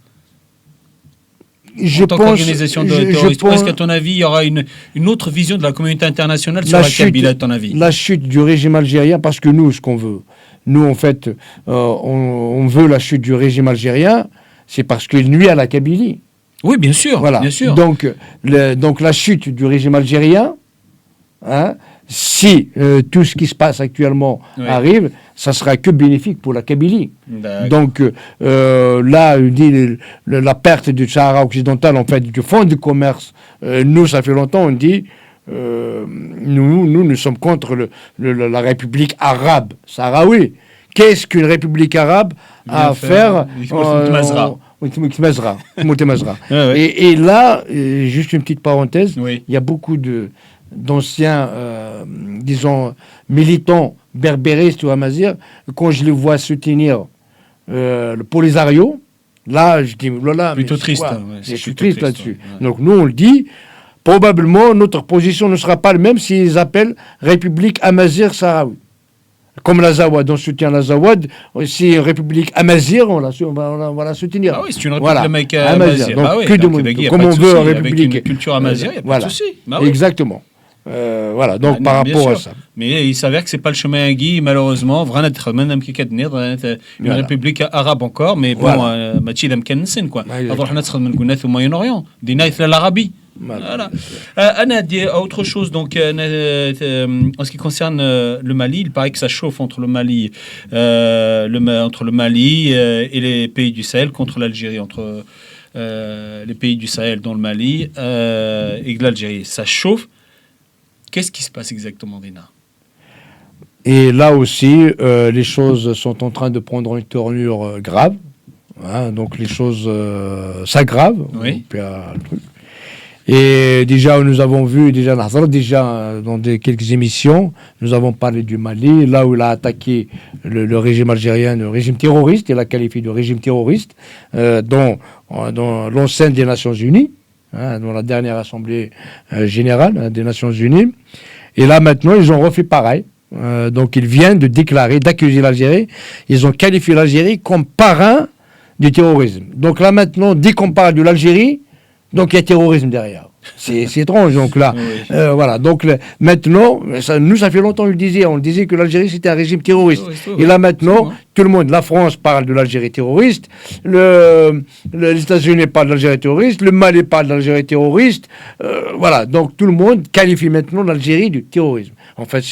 En tant qu'organisation terroriste, est-ce qu'à ton avis, il y aura une autre vision de la communauté internationale sur la Kabylie, à ton avis? La chute du régime algérien, parce que nous, ce qu'on veut, nous, en fait, on veut la chute du régime algérien, c'est parce qu'il nuit à la Kabylie. Oui, bien sûr. Voilà. Bien sûr. Donc, la chute du régime algérien, hein, si tout ce qui se passe actuellement arrive, ça sera que bénéfique pour la Kabylie. Donc là, la perte du Sahara occidental, en fait, du fonds de commerce, nous, ça fait longtemps, on dit, nous sommes contre la République arabe sahraoui. Qu'est-ce qu'une République arabe a à faire Et là, juste une petite parenthèse, il y a beaucoup d'anciens, disons, militants berbéristes ou amazirs, quand je les vois soutenir le Polisario, là, je dis, voilà, plutôt triste. Je suis triste là-dessus. Ouais. Donc nous, on le dit, probablement, notre position ne sera pas la même s'ils appellent République Amazigh Sahraoui. Comme l'Azawad, on soutient l'Azawad, si une République Amazigh, on va la soutenir. Ah oui, c'est une République Amazigh. Donc, ah oui, comme on veut, République. Avec une culture Amazigh, il n'y a pas de souci. Exactement. Voilà, donc par rapport à ça. Mais il s'avère que ce n'est pas le chemin à Guy, malheureusement. Vraiment, une république arabe encore, mais bon, Machi Damkensen, quoi. Alors, on a au Moyen-Orient, des naïfs l'Arabie. Voilà. Anna, autre chose, donc, en ce qui concerne le Mali, il paraît que ça chauffe entre le Mali, entre le Mali et les pays du Sahel, contre l'Algérie, entre les pays du Sahel, dont le Mali et l'Algérie. Ça chauffe. Qu'est-ce qui se passe exactement, Dina? Et là aussi, les choses sont en train de prendre une tournure grave. Hein, donc les choses s'aggravent. Oui. Et déjà, nous avons vu, déjà dans quelques émissions, nous avons parlé du Mali, là où il a attaqué le régime algérien, le régime terroriste, il l'a qualifié de régime terroriste, dans l'enceinte des Nations Unies, hein, dans la dernière Assemblée générale des Nations Unies. Et là, maintenant, ils ont refait pareil. Donc, ils viennent d'accuser l'Algérie. Ils ont qualifié l'Algérie comme parrain du terrorisme. Donc là, maintenant, dès qu'on parle de l'Algérie, donc il y a terrorisme derrière. C'est étrange. Donc là, oui. voilà. Donc maintenant, ça fait longtemps que on disait que l'Algérie c'était un régime terroriste. Et là maintenant, tout le monde, la France parle de l'Algérie terroriste, les États-Unis parlent de l'Algérie terroriste, le Mali parle de l'Algérie terroriste. Voilà. Donc tout le monde qualifie maintenant l'Algérie du terrorisme. En fait,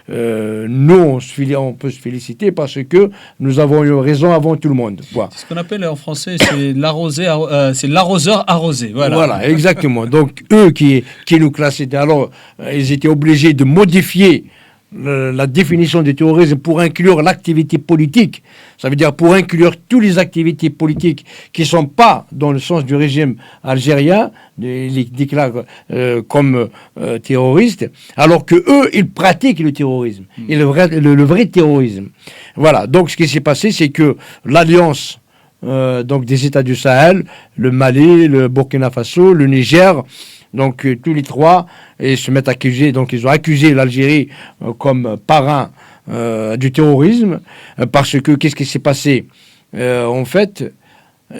nous, on peut se féliciter parce que nous avons eu raison avant tout le monde. Voilà. C'est ce qu'on appelle en français, c'est l'arroseur arrosé. Voilà, exactement. Donc, eux qui nous classaient, alors, ils étaient obligés de modifier la définition du terrorisme pour inclure l'activité politique. Ça veut dire pour inclure toutes les activités politiques qui ne sont pas dans le sens du régime algérien, les déclarent comme terroristes, alors que eux, ils pratiquent le terrorisme, et le vrai terrorisme. Voilà, donc ce qui s'est passé, c'est que l'alliance donc des États du Sahel, le Mali, le Burkina Faso, le Niger, donc tous les trois, et se mettent à accuser. Donc ils ont accusé l'Algérie comme parrain du terrorisme, parce que qu'est-ce qui s'est passé en fait,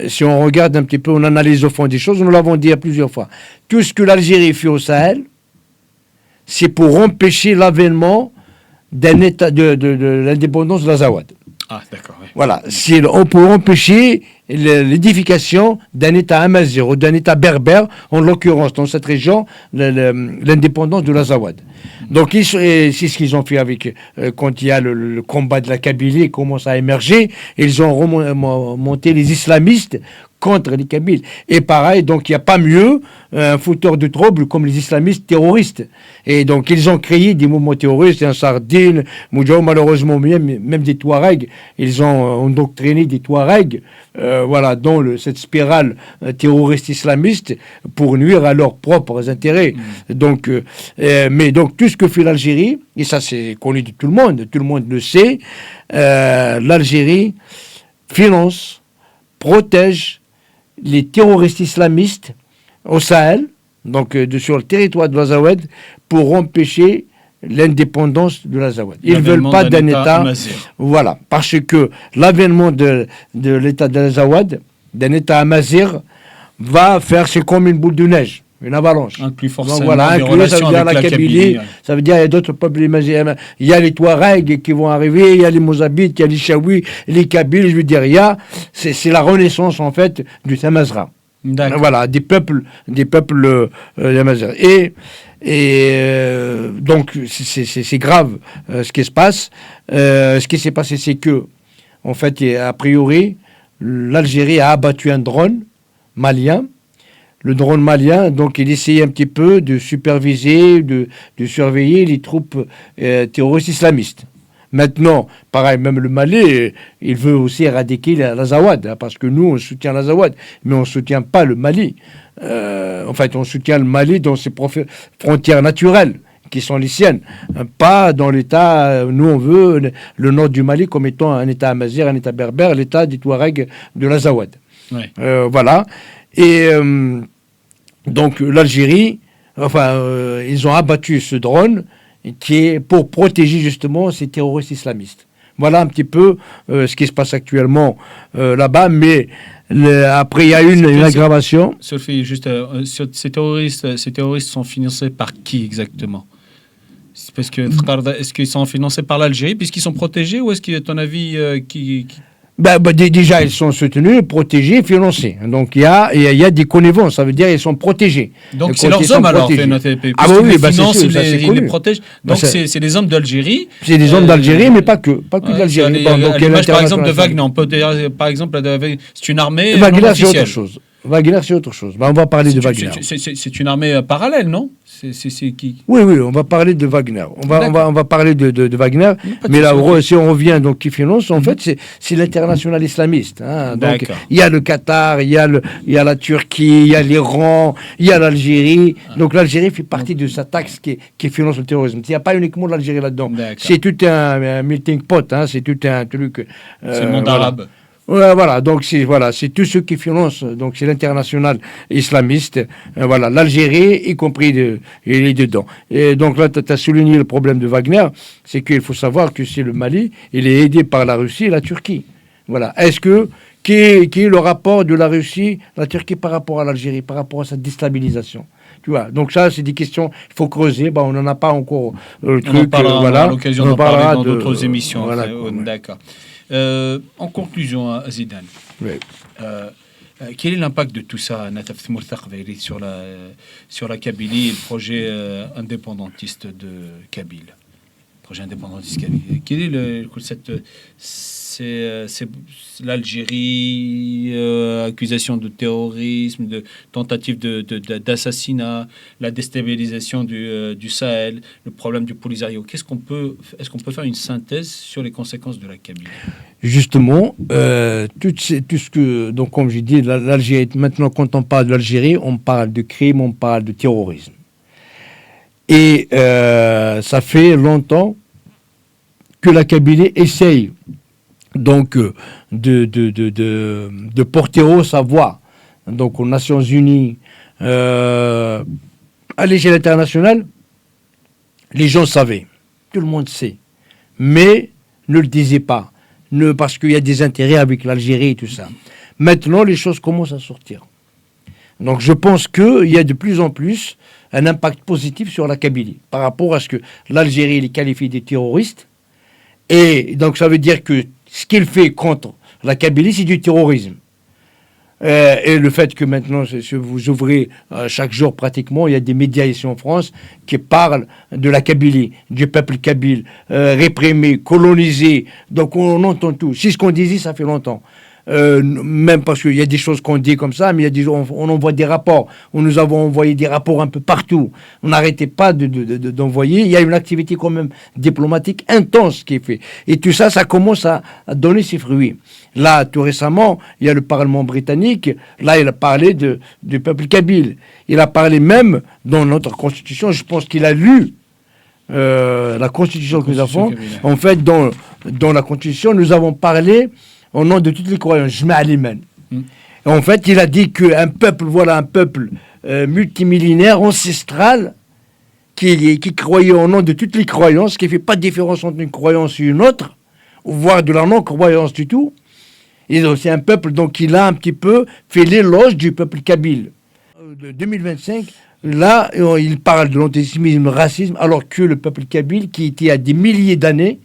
si on regarde un petit peu, on analyse au fond des choses, nous l'avons dit à plusieurs fois, tout ce que l'Algérie fait au Sahel, c'est pour empêcher l'avènement d'un état de l'indépendance de l'Azawad. Ah, d'accord. Oui. Voilà, on peut empêcher l'édification d'un État amazigh ou d'un État berbère, en l'occurrence dans cette région, l'indépendance de l'Azawad. Donc c'est ce qu'ils ont fait avec quand il y a le combat de la Kabylie commence à émerger, ils ont remonté les islamistes contre les Kabyles. Et pareil, donc il n'y a pas mieux un fouteur de troubles comme les islamistes terroristes. Et donc ils ont créé des mouvements terroristes, en Sardine, malheureusement même des Touaregs, ils ont endoctriné des Touaregs, voilà, dans cette spirale terroriste islamiste pour nuire à leurs propres intérêts. Donc, mais donc tout ce que fait l'Algérie, et ça c'est connu de tout le monde le sait, l'Algérie finance, protège les terroristes islamistes au Sahel, donc sur le territoire de l'Azawad, pour empêcher l'indépendance de l'Azawad. Ils ne veulent pas d'un État. Voilà, parce que l'avènement de l'État de l'Azawad, d'un État amazigh, va faire, c'est comme une boule de neige, une avalanche. Inclus forcément. Donc voilà, inclus, ça veut dire la Kabylie, ça veut dire il y a d'autres peuples imaginaires. Il y a les Touaregs qui vont arriver, il y a les Mozabites, il y a les Chaouis, les Kabyles, je veux dire, c'est la renaissance en fait du Tamazra. Voilà, des peuples amazigh. Et donc c'est grave ce qui se passe. Ce qui s'est passé, c'est que en fait, a priori, l'Algérie a abattu un drone malien. Le drone malien, donc il essayait un petit peu de superviser, de surveiller les troupes terroristes islamistes. Maintenant, pareil, même le Mali, il veut aussi éradiquer l'Azawad, hein, parce que nous, on soutient l'Azawad, mais on ne soutient pas le Mali. En fait, on soutient le Mali dans ses frontières naturelles, qui sont les siennes, pas dans l'État. Nous, on veut le nord du Mali comme étant un État amazigh, un État berbère, l'État des Touaregs de l'Azawad. Ouais. Voilà. Et donc l'Algérie, ils ont abattu ce drone qui est pour protéger justement ces terroristes islamistes. Voilà un petit peu ce qui se passe actuellement là-bas, mais après il y a une aggravation. Sophie, juste ces terroristes sont financés par qui exactement? Parce que est-ce qu'ils sont financés par l'Algérie puisqu'ils sont protégés, ou est-ce qu'à ton avis Déjà, ils sont soutenus, protégés, financés. Donc, il y a des connivences, ça veut dire qu'ils sont protégés. Donc, c'est leurs hommes, alors, oui, ils les protègent. Donc, c'est les hommes d'Algérie. C'est les hommes d'Algérie, mais pas que d'Algérie. Par exemple, de Wagner, on peut dire, par exemple, c'est une armée Wagner, c'est autre chose. Wagner, c'est autre chose. On va parler de Wagner. C'est une armée parallèle, non? C'est qui? Oui, on va parler de Wagner. On va parler de Wagner. Mais là, si on revient, donc, qui finance, en fait, c'est l'international islamiste. Hein. Donc, il y a le Qatar, il y a la Turquie, il y a l'Iran, il y a l'Algérie. Donc, l'Algérie fait partie de sa taxe qui finance le terrorisme. Il n'y a pas uniquement l'Algérie là-dedans. C'est tout un melting pot. Hein. C'est tout un truc. C'est le monde arabe. Voilà, donc c'est tous ceux qui financent, donc c'est l'international islamiste, l'Algérie, y compris, il est dedans. Et donc là, tu as souligné le problème de Wagner, c'est qu'il faut savoir que c'est le Mali, il est aidé par la Russie et la Turquie. Voilà. Qui est le rapport de la Russie, la Turquie par rapport à l'Algérie, par rapport à sa déstabilisation? Tu vois, donc ça, c'est des questions qu'il faut creuser. On n'en a pas encore le truc. On en parlera à l'occasion d'en parler dans d'autres émissions. Voilà, d'accord. En conclusion, Zidane, oui. Quel est l'impact de tout ça, Nataf Thmour Thaqvaili, sur la Kabylie et le projet indépendantiste de Kabyle? Quel est c'est l'Algérie, accusation de terrorisme, de tentative d'assassinat, la déstabilisation du Sahel, le problème du Polisario. Est-ce qu'on peut faire une synthèse sur les conséquences de la Kabylie? Justement, tout ce que, donc comme j'ai dit, l'Algérie, maintenant quand on parle de l'Algérie, on parle de crime, on parle de terrorisme. Et ça fait longtemps que la Kabylie essaye donc de porter haut sa voix, donc aux Nations Unies, à l'échelle internationale. Les gens savaient, tout le monde sait, mais ne le disaient pas, parce qu'il y a des intérêts avec l'Algérie et tout ça. Maintenant, les choses commencent à sortir. Donc je pense qu'il y a de plus en plus un impact positif sur la Kabylie, par rapport à ce que l'Algérie les qualifie des terroristes. Et donc ça veut dire que ce qu'il fait contre la Kabylie, c'est du terrorisme. Et le fait que maintenant, si vous ouvrez chaque jour pratiquement, il y a des médias ici en France qui parlent de la Kabylie, du peuple kabyle, réprimé, colonisé. Donc on entend tout. C'est ce qu'on disait, ça fait longtemps. Même parce qu'il y a des choses qu'on dit comme ça, mais on envoie des rapports. Nous avons envoyé des rapports un peu partout. On n'arrêtait pas d'envoyer. Il y a une activité quand même diplomatique intense qui est faite. Et tout ça, ça commence à donner ses fruits. Là, tout récemment, il y a le Parlement britannique. Là, il a parlé du peuple kabyle. Il a parlé même dans notre Constitution. Je pense qu'il a lu la Constitution que nous avons. En fait, dans la Constitution, nous avons parlé au nom de toutes les croyances, En fait, il a dit qu'un peuple, un peuple multimillénaire, ancestral, qui croyait au nom de toutes les croyances, qui ne fait pas de différence entre une croyance et une autre, voire de la non-croyance du tout. Et c'est un peuple, donc, il a un petit peu fait l'éloge du peuple kabyle. De 2025, là, il parle de l'antisémitisme, le racisme, alors que le peuple kabyle, qui était à des milliers d'années,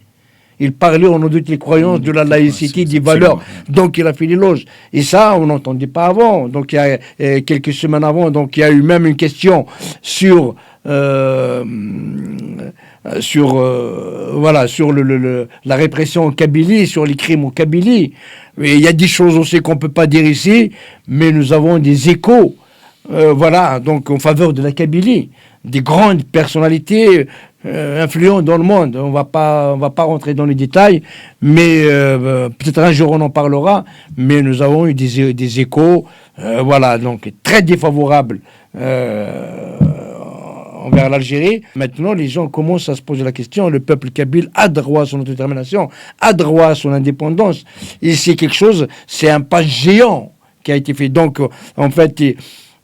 il parlait au nom de toutes les croyances, de la laïcité, des valeurs. Donc, il a fait l'éloge. Et ça, on n'entendait pas avant. Donc, il y a quelques semaines avant, donc il y a eu même une question sur la répression en Kabylie, sur les crimes en Kabylie. Et il y a des choses aussi qu'on ne peut pas dire ici, mais nous avons des échos, donc en faveur de la Kabylie. Des grandes personnalités influentes dans le monde. On va pas rentrer dans les détails, mais peut-être un jour on en parlera. Mais nous avons eu des échos, donc très défavorables envers l'Algérie. Maintenant, les gens commencent à se poser la question. Le peuple kabyle a droit à son autodétermination, a droit à son indépendance. Et c'est quelque chose, c'est un pas géant qui a été fait. Donc, en fait,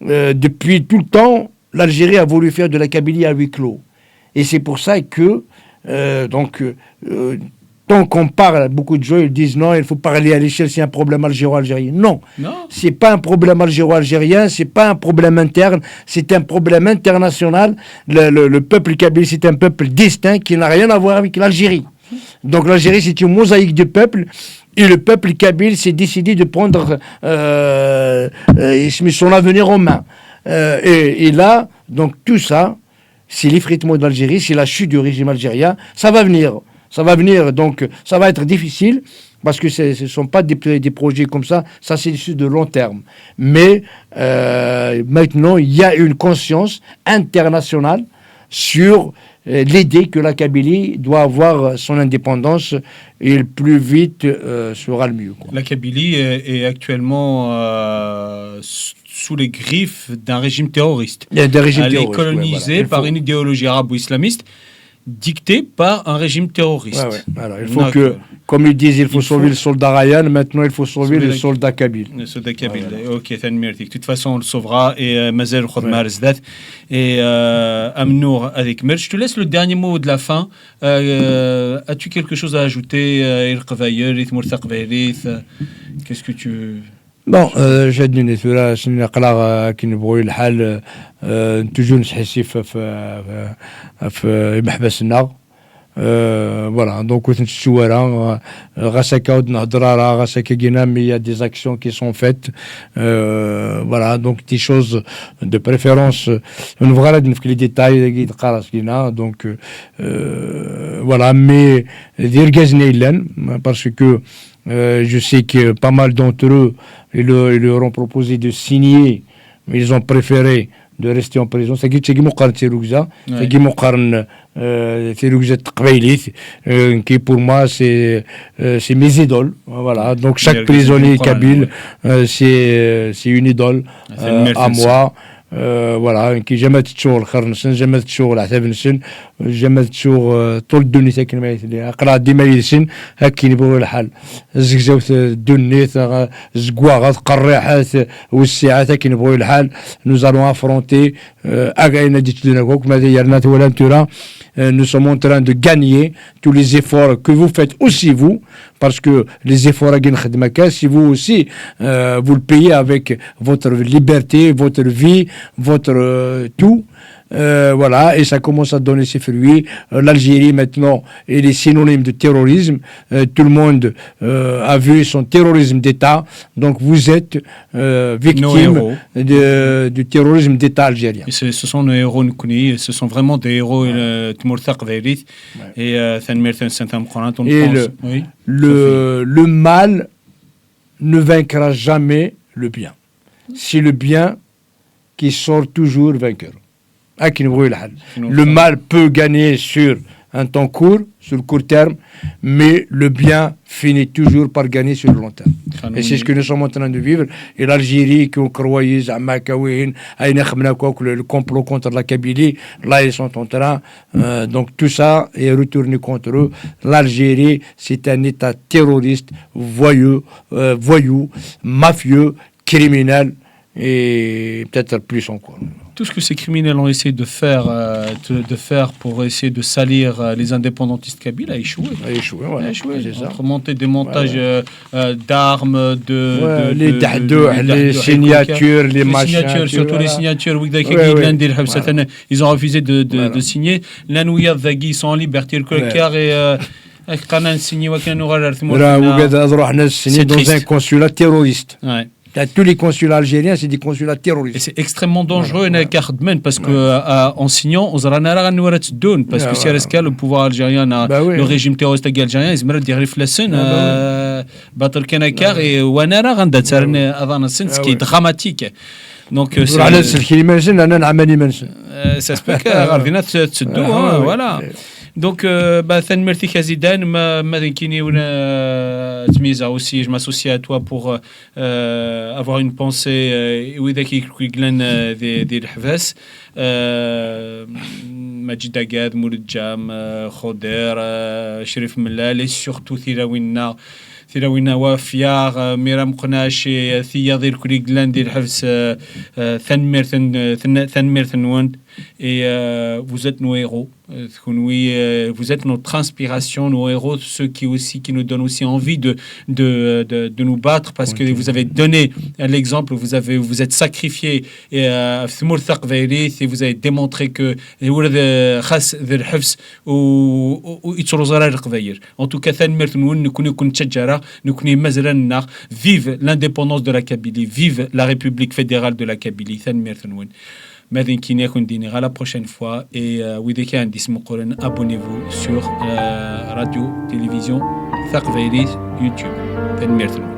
depuis tout le temps, l'Algérie a voulu faire de la Kabylie à huis clos. Et c'est pour ça que, tant qu'on parle, beaucoup de gens ils disent non, il faut parler à l'échelle, c'est un problème algéro-algérien. Non, c'est pas un problème algéro-algérien, c'est pas un problème interne, c'est un problème international. Le peuple kabyle, c'est un peuple distinct qui n'a rien à voir avec l'Algérie. Donc l'Algérie, c'est une mosaïque de peuples Et le peuple kabyle s'est décidé de prendre son avenir en main. Et là, donc tout ça, c'est l'effritement d'Algérie, c'est la chute du régime algérien. Ça va venir. Ça va venir, donc ça va être difficile. Parce que ce ne sont pas des projets comme ça c'est des choses de long terme. Mais maintenant, il y a une conscience internationale sur l'idée que la Kabylie doit avoir son indépendance et le plus vite sera le mieux. Quoi. La Kabylie est actuellement sous les griffes d'un régime terroriste. Elle est colonisée par une idéologie arabo-islamiste dictée par un régime terroriste. Alors, il faut que, comme ils disent, il faut sauver le soldat Ryan, maintenant il faut sauver le soldat Kabyle. Le soldat Kabyle, ok, merci. De toute façon, on le sauvera et Mazel Khadmar Zdat et Amnour avec Mer. Je te laisse le dernier mot de la fin. As-tu quelque chose à ajouter Qu'est-ce que tu veux Bon, جادني ثورة سن قلا كي نبغوا الحال نتوجو نحسي في محبسنا voilà donc الشوارع غاساكا ود نهضر غاساكا كينا مي يا دي اكسيون كي سون فيت voilà donc des choses de préférence نبغى غادي نفك لي ديتاي كي تقراص كينا donc voilà mais دير كازني لان parce que je sais que pas mal d'entre eux ils leur ont proposé de signer, mais ils ont préféré de rester en prison. C'est qui مقارنة تيروكزا, c'est qui مقارنة تيروكزا تقبيليت, qui pour moi c'est mes idoles. Voilà. Donc chaque prisonnier kabyle c'est une idole à moi. voilà كي جمعت الشغل خير نسن جمعت الشغل عتاب نسن جمعت الشغل طول الدنيا ساكن ما يثني اقرا ديما يسن هكي نبغوا الحال زكزاوت الدنيا زكواغات قريحات والساعات هكي نبغوا الحال nous allons affronter اغاينا ديت دوناكوك ما ديرنا ولا نتورا nous sommes en train de gagner tous les efforts que vous faites aussi vous parce que les efforts à gagner si vous aussi vous le payez avec votre liberté votre vie votre tout voilà et ça commence à donner ses fruits l'Algérie maintenant est synonyme de terrorisme tout le monde a vu son terrorisme d'État donc vous êtes victime du terrorisme d'État algérien et ce sont nos héros ce sont vraiment des héros et le mal ne vaincra jamais le bien c'est le bien qui sort toujours vainqueur. Le mal peut gagner sur un temps court, sur le court terme, mais le bien finit toujours par gagner sur le long terme. Et c'est ce que nous sommes en train de vivre. Et l'Algérie, qui ont croyé, le complot contre la Kabylie, là ils sont en train, donc tout ça est retourné contre eux. L'Algérie, c'est un État terroriste, voyou, mafieux, criminel, et peut-être plus encore. Tout ce que ces criminels ont essayé de faire pour essayer de salir les indépendantistes kabyles a échoué. A échoué, c'est ça. Entre monter des montages d'armes, les signatures, les machins. Surtout les signatures. Ils ont refusé de signer. L'anouïa ils sont en liberté. Le car et c'est dans un consulat terroriste. Tous les consulats algériens, c'est des consulats terroristes. Et c'est extrêmement dangereux parce que en signant, on parce que si le pouvoir algérien, le régime terroriste algérien, ils me dire ce qui est dramatique. Donc ça se peut que voilà. Donc, merci Khazidan, aussi, je m'associe à toi pour avoir une pensée des Hafez, Majid Agad, Mouloud Jam, Khoder, Sherif Mellal et surtout ثيراوينا وافيار ميرام قناشي ثيا ذير كوليغلان ديال حفص ثنمير ثنوند et vous êtes nos héros. Vous êtes notre inspiration, nos héros, ceux qui nous donnent aussi envie de nous battre, parce que vous avez donné l'exemple, vous êtes sacrifié et vous avez démontré que en tout cas vive l'indépendance de la Kabylie, vive la République fédérale de la Kabylie. ماذا كي نكون ديني على prochaine fois et وإذا كان دي اسمو قرن abonnez-vous sur radio télévision ثقافة يوتيوب.